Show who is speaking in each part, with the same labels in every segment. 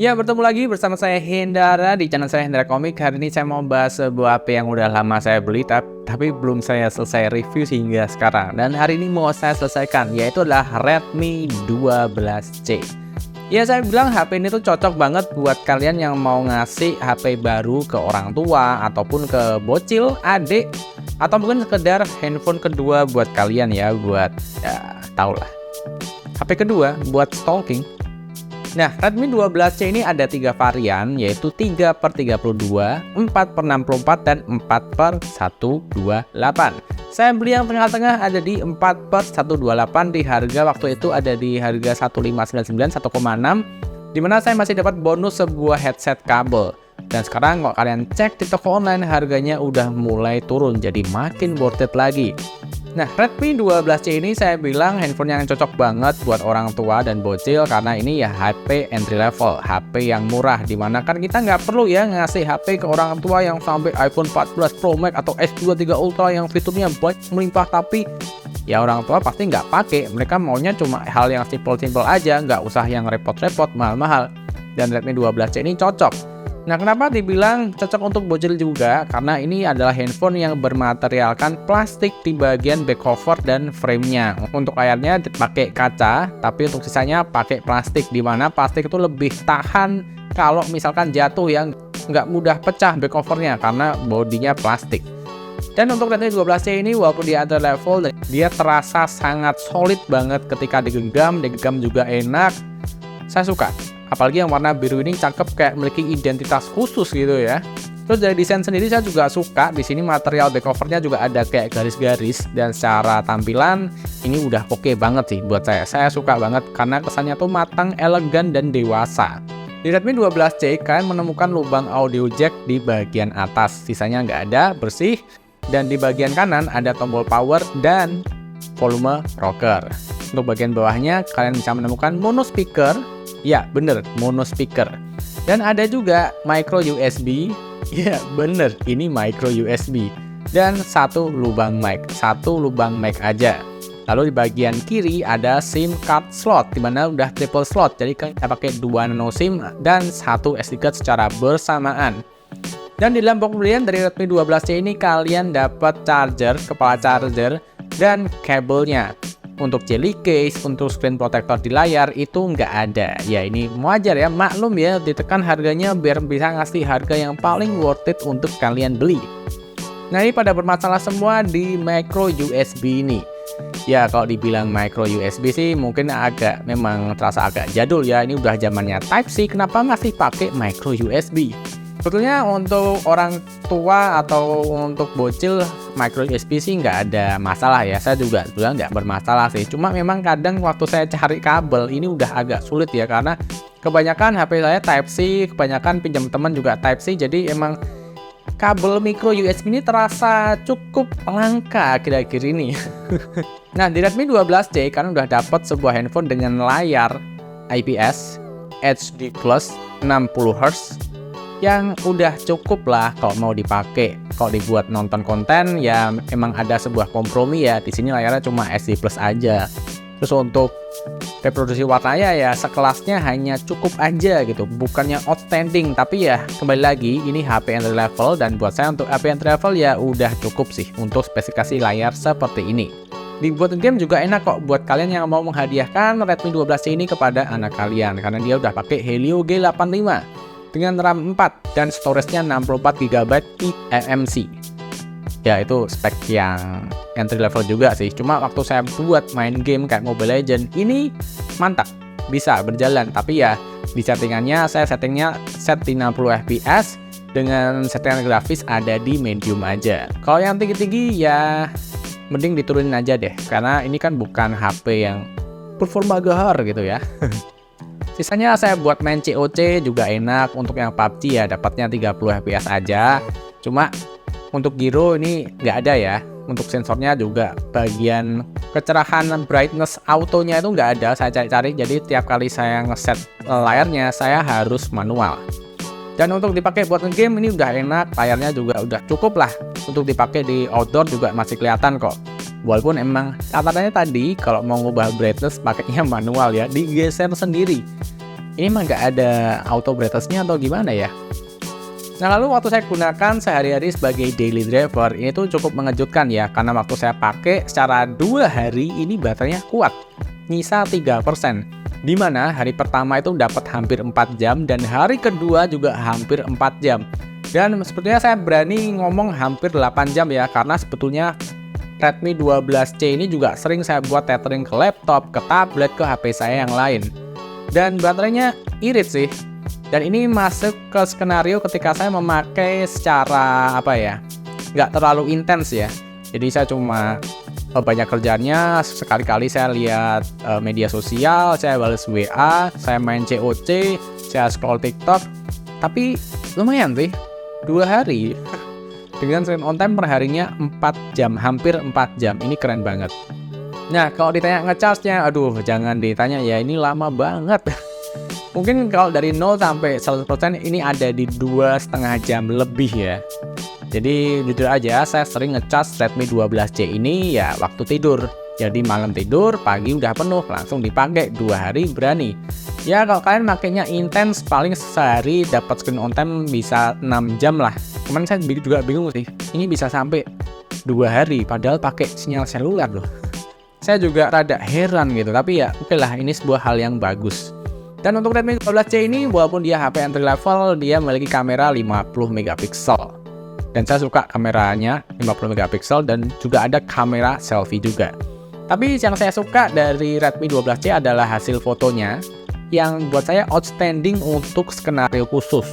Speaker 1: Ya, bertemu lagi bersama saya Hendara di channel saya Hendara Komik. Hari ini saya mau bahas sebuah HP yang udah lama saya beli tapi belum saya selesai review hingga sekarang. Dan hari ini mau saya selesaikan, yaitu adalah Redmi 12C. Ya, saya bilang HP ini tuh cocok banget buat kalian yang mau ngasih HP baru ke orang tua ataupun ke bocil, adik, atau mungkin sekedar handphone kedua buat kalian ya, buat ya tau lah. HP kedua buat stalking. Nah, Redmi 12C ini ada 3 varian, yaitu 3/32, 4/64, dan 4/128. Saya beli yang tengah-tengah ada di 4/128 di harga waktu itu ada di harga 1599 1,6, dimana saya masih dapat bonus sebuah headset kabel. Dan sekarang kalau kalian cek di toko online harganya udah mulai turun, jadi makin worth it lagi. Nah, Redmi 12C ini saya bilang handphone yang cocok banget buat orang tua dan bocil karena ini ya HP entry level, HP yang murah, dimana kan kita nggak perlu ya ngasih HP ke orang tua yang sampai iPhone 14 Pro Max atau S23 Ultra yang fiturnya banyak melimpah, tapi ya orang tua pasti nggak pakai, mereka maunya cuma hal yang simple-simple aja, nggak usah yang repot-repot, mahal-mahal. Dan Redmi 12C ini cocok. Nah, kenapa dibilang cocok untuk bocil juga? Karena ini adalah handphone yang bermaterialkan plastik di bagian back cover dan frame-nya. Untuk layarnya pakai kaca, tapi untuk sisanya pakai plastik, di mana plastik itu lebih tahan kalau misalkan jatuh yang nggak mudah pecah back covernya karena bodinya plastik. Dan untuk Redmi 12C ini walaupun dia ada level, dia terasa sangat solid banget ketika digenggam juga enak. Saya suka. Apalagi yang warna biru ini cakep, kayak memiliki identitas khusus gitu ya. Terus dari desain sendiri saya juga suka. Di sini material back covernya juga ada kayak garis-garis, dan secara tampilan ini udah oke banget sih buat saya. Saya suka banget karena kesannya tuh matang, elegan, dan dewasa. Di Redmi 12C kalian menemukan lubang audio jack di bagian atas, sisanya nggak ada, bersih. Dan di bagian kanan ada tombol power dan volume rocker. Untuk bagian bawahnya kalian bisa menemukan mono speaker. Ya, bener, mono speaker. Dan ada juga micro USB. Ya, bener, ini micro USB. Dan satu lubang mic aja. Lalu di bagian kiri ada SIM card slot, dimana udah triple slot. Jadi kita pakai 2 nano SIM dan 1 SD card secara bersamaan. Dan di dalam box pembelian dari Redmi 12C ini kalian dapat charger, kepala charger, dan kabelnya. Untuk jelly case, untuk screen protector di layar itu nggak ada. Ya ini wajar ya, maklum ya, ditekan harganya biar bisa ngasih harga yang paling worth it untuk kalian beli. Nah, ini pada bermasalah semua di micro USB ini. Ya kalau dibilang micro USB sih mungkin memang terasa agak jadul ya. Ini udah zamannya Type-C, kenapa masih pakai micro USB? Sebetulnya untuk orang tua atau untuk bocil micro USB sih nggak ada masalah ya. Saya juga bilang nggak bermasalah sih. Cuma memang kadang waktu saya cari kabel ini udah agak sulit ya, karena kebanyakan HP saya Type-C, kebanyakan pinjam teman juga Type-C. Jadi emang kabel micro USB ini terasa cukup langka akhir-akhir ini. Nah, di Redmi 12C kan udah dapat sebuah handphone dengan layar IPS HD Plus 60Hz yang udah cukup lah kalau mau dipakai. Kalau dibuat nonton konten ya emang ada sebuah kompromi ya. Di sini layarnya cuma SD Plus aja. Terus untuk reproduksi warnanya ya sekelasnya hanya cukup aja gitu, bukannya outstanding. Tapi ya kembali lagi ini HP entry level, dan buat saya untuk HP entry level ya udah cukup sih untuk spesifikasi layar seperti ini. Dibuat game juga enak kok buat kalian yang mau menghadiahkan Redmi 12C ini kepada anak kalian, karena dia udah pakai Helio G85 dengan RAM 4 dan storage-nya 64GB eMMC. Ya itu spek yang entry level juga sih. Cuma waktu saya buat main game kayak Mobile Legends ini mantap, bisa berjalan. Tapi ya di settingannya saya settingnya set di 60 fps dengan settingan grafis ada di medium aja. Kalau yang tinggi-tinggi ya mending diturunin aja deh, karena ini kan bukan HP yang performa gahar gitu ya. Sisanya saya buat main COC juga enak. Untuk yang PUBG ya dapatnya 30 fps aja. Cuma untuk gyro ini nggak ada ya. Untuk sensornya juga bagian kecerahan brightness autonya itu nggak ada. Saya cari-cari, jadi tiap kali saya ngeset layarnya saya harus manual. Dan untuk dipakai buat game ini udah enak. Layarnya juga udah cukup lah. Untuk dipakai di outdoor juga masih kelihatan kok. Walaupun emang catatannya tadi kalau mau ngubah brightness pakainya manual ya, digeser sendiri. ini mah nggak ada auto brightness-nya atau gimana ya. Nah, lalu waktu saya gunakan sehari-hari sebagai daily driver, ini tuh cukup mengejutkan ya, karena waktu saya pakai secara 2 hari ini baterainya kuat, nyisa 3%. Dimana hari pertama itu dapat hampir 4 jam, dan hari kedua juga hampir 4 jam. Dan sebetulnya saya berani ngomong hampir 8 jam ya, karena sebetulnya Redmi 12C ini juga sering saya buat tethering ke laptop, ke tablet, ke HP saya yang lain. Dan baterainya irit sih. Dan ini masuk ke skenario ketika saya memakai secara nggak terlalu intens ya. Jadi saya cuma banyak kerjanya, sekali-kali saya lihat media sosial, saya balas WA, saya main COC, saya scroll TikTok. Tapi lumayan sih, 2 hari dengan screen on time perharinya 4 jam, hampir 4 jam. Ini keren banget. Nah, kalau ditanya ngecharge-nya, aduh jangan ditanya ya, ini lama banget. Mungkin kalau dari 0 sampai 100% ini ada di 2,5 jam lebih ya. Jadi jujur aja saya sering ngecas Redmi 12C ini ya waktu tidur. Jadi malam tidur, pagi udah penuh, langsung dipakai 2 hari berani. Ya kalau kalian makainya intens, paling sehari dapat screen on time bisa 6 jam lah. Cuman saya juga bingung sih, ini bisa sampai 2 hari padahal pakai sinyal seluler loh. Saya juga rada heran gitu, tapi ya oke lah, ini sebuah hal yang bagus. Dan untuk Redmi 12C ini, walaupun dia HP entry level, dia memiliki kamera 50 megapiksel. Dan saya suka kameranya 50 megapiksel dan juga ada kamera selfie juga. Tapi yang saya suka dari Redmi 12C adalah hasil fotonya yang buat saya outstanding untuk skenario khusus.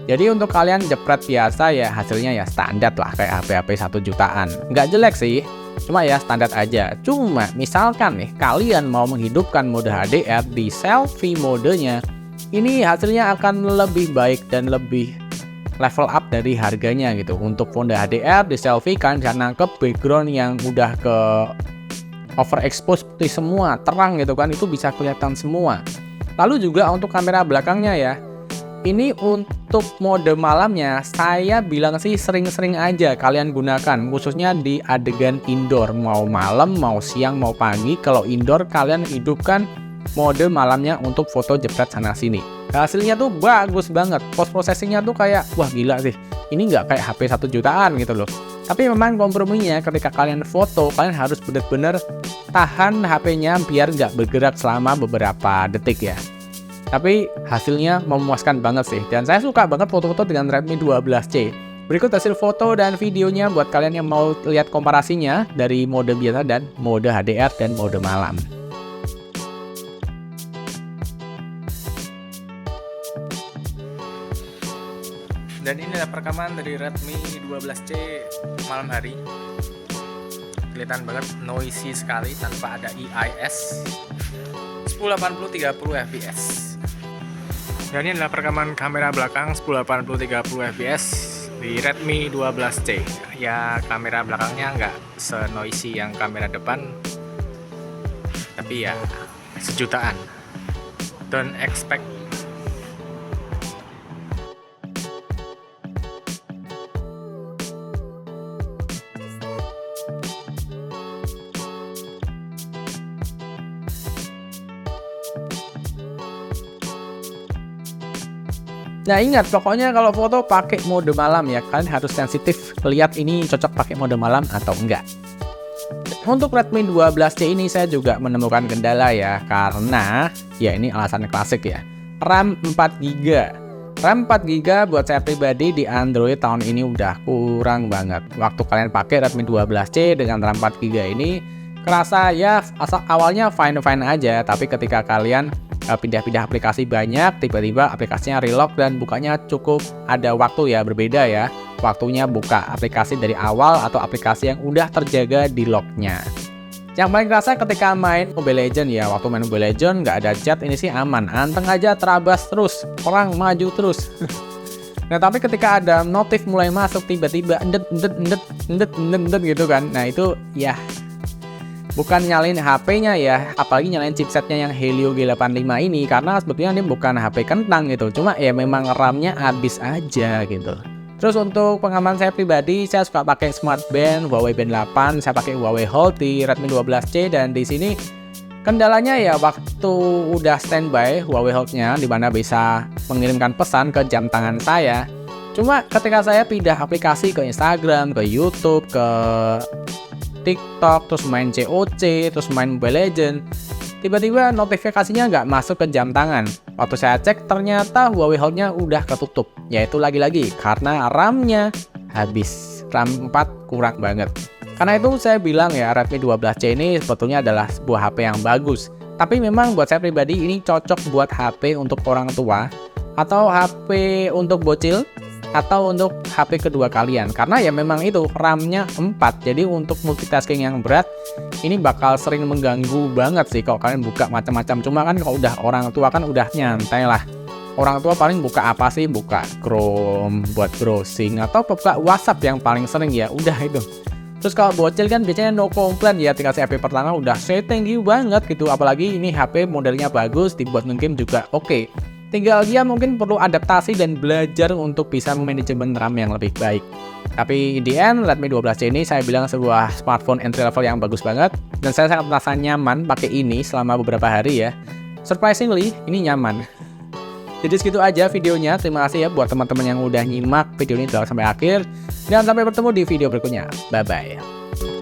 Speaker 1: Jadi untuk kalian jepret biasa ya hasilnya ya standar lah kayak HP-HP 1 jutaan. Nggak jelek sih. Cuma ya standar aja. Cuma misalkan nih kalian mau menghidupkan mode HDR di selfie modenya, ini hasilnya akan lebih baik dan lebih level up dari harganya gitu. Untuk mode HDR di selfie kan bisa nangkep background yang udah ke overexpose putih semua, terang gitu kan, itu bisa kelihatan semua. Lalu juga untuk kamera belakangnya ya, ini untuk mode malamnya saya bilang sih sering-sering aja kalian gunakan, khususnya di adegan indoor, mau malam, mau siang, mau pagi. Kalau indoor kalian hidupkan mode malamnya untuk foto jepret sana sini. Hasilnya tuh bagus banget, post processingnya tuh kayak wah gila sih, ini nggak kayak HP 1 jutaan gitu loh. Tapi memang komprominya ketika kalian foto, kalian harus benar-benar tahan HP-nya biar nggak bergerak selama beberapa detik ya. Tapi hasilnya memuaskan banget sih, dan saya suka banget foto-foto dengan Redmi 12C. Berikut hasil foto dan videonya buat kalian yang mau lihat komparasinya dari mode biasa dan mode HDR dan mode malam. Dan ini adalah perekaman dari Redmi 12C malam hari. Kelihatan banget noisy sekali tanpa ada EIS. 1080 30 fps. Dan ini adalah perekaman kamera belakang 1080 30 fps di Redmi 12C. Ya kamera belakangnya nggak se-noisy yang kamera depan, tapi ya sejutaan. Don't expect. Nah ingat, pokoknya kalau foto pakai mode malam ya, kalian harus sensitif lihat ini cocok pakai mode malam atau enggak. Untuk Redmi 12C ini saya juga menemukan kendala ya, karena ya ini alasan klasik ya, RAM 4GB. RAM 4GB buat saya pribadi di Android tahun ini udah kurang banget. Waktu kalian pakai Redmi 12C dengan RAM 4GB ini kerasa ya awalnya fine-fine aja, tapi ketika kalian pindah-pindah aplikasi banyak, tiba-tiba aplikasinya relock dan bukanya cukup ada waktu ya, berbeda ya waktunya buka aplikasi dari awal atau aplikasi yang udah terjaga di locknya. Yang paling kerasa ketika main Mobile Legends ya, waktu main Mobile Legends nggak ada chat ini sih aman, anteng aja terabas terus, orang maju terus. Nah tapi ketika ada notif mulai masuk tiba-tiba endet gitu kan, nah itu ya bukan nyalain HP-nya ya, apalagi nyalain chipsetnya yang Helio G85 ini, karena sebetulnya ini bukan HP kentang gitu, cuma ya memang RAM-nya habis aja gitu. Terus untuk pengaman saya pribadi, saya suka pakai Smart Band Huawei Band 8, saya pakai Huawei Hold di Redmi 12C, dan di sini Kendalanya ya waktu udah standby Huawei Hold-nya, di mana bisa mengirimkan pesan ke jam tangan saya. Cuma ketika saya pindah aplikasi ke Instagram, ke YouTube, ke TikTok, terus main COC, terus main Mobile Legends, tiba-tiba notifikasinya nggak masuk ke jam tangan. Waktu saya cek, ternyata Huawei Hold-nya udah ketutup. Yaitu lagi-lagi karena RAM-nya habis. RAM 4 kurang banget. Karena itu saya bilang ya, Redmi 12C ini sebetulnya adalah sebuah HP yang bagus. Tapi memang buat saya pribadi ini cocok buat HP untuk orang tua, atau HP untuk bocil, atau untuk HP kedua kalian. Karena ya memang itu RAM-nya 4, jadi untuk multitasking yang berat ini bakal sering mengganggu banget sih kalau kalian buka macam-macam. Cuma kan kalau udah orang tua kan udah nyantai lah. Orang tua paling buka apa sih? Buka Chrome buat browsing, atau buka WhatsApp yang paling sering ya, udah itu. Terus kalau bocil kan biasanya no complaint ya, tinggal HP pertama udah say thank you banget gitu. Apalagi ini HP modelnya bagus, dibuat game juga oke. Tinggal dia mungkin perlu adaptasi dan belajar untuk bisa manajemen RAM yang lebih baik. Tapi in the end, Redmi 12C ini saya bilang sebuah smartphone entry level yang bagus banget. Dan saya sangat merasa nyaman pakai ini selama beberapa hari ya. Surprisingly, ini nyaman. Jadi segitu aja videonya. Terima kasih ya buat teman-teman yang udah nyimak video ini sampai akhir. Dan sampai bertemu di video berikutnya. Bye-bye.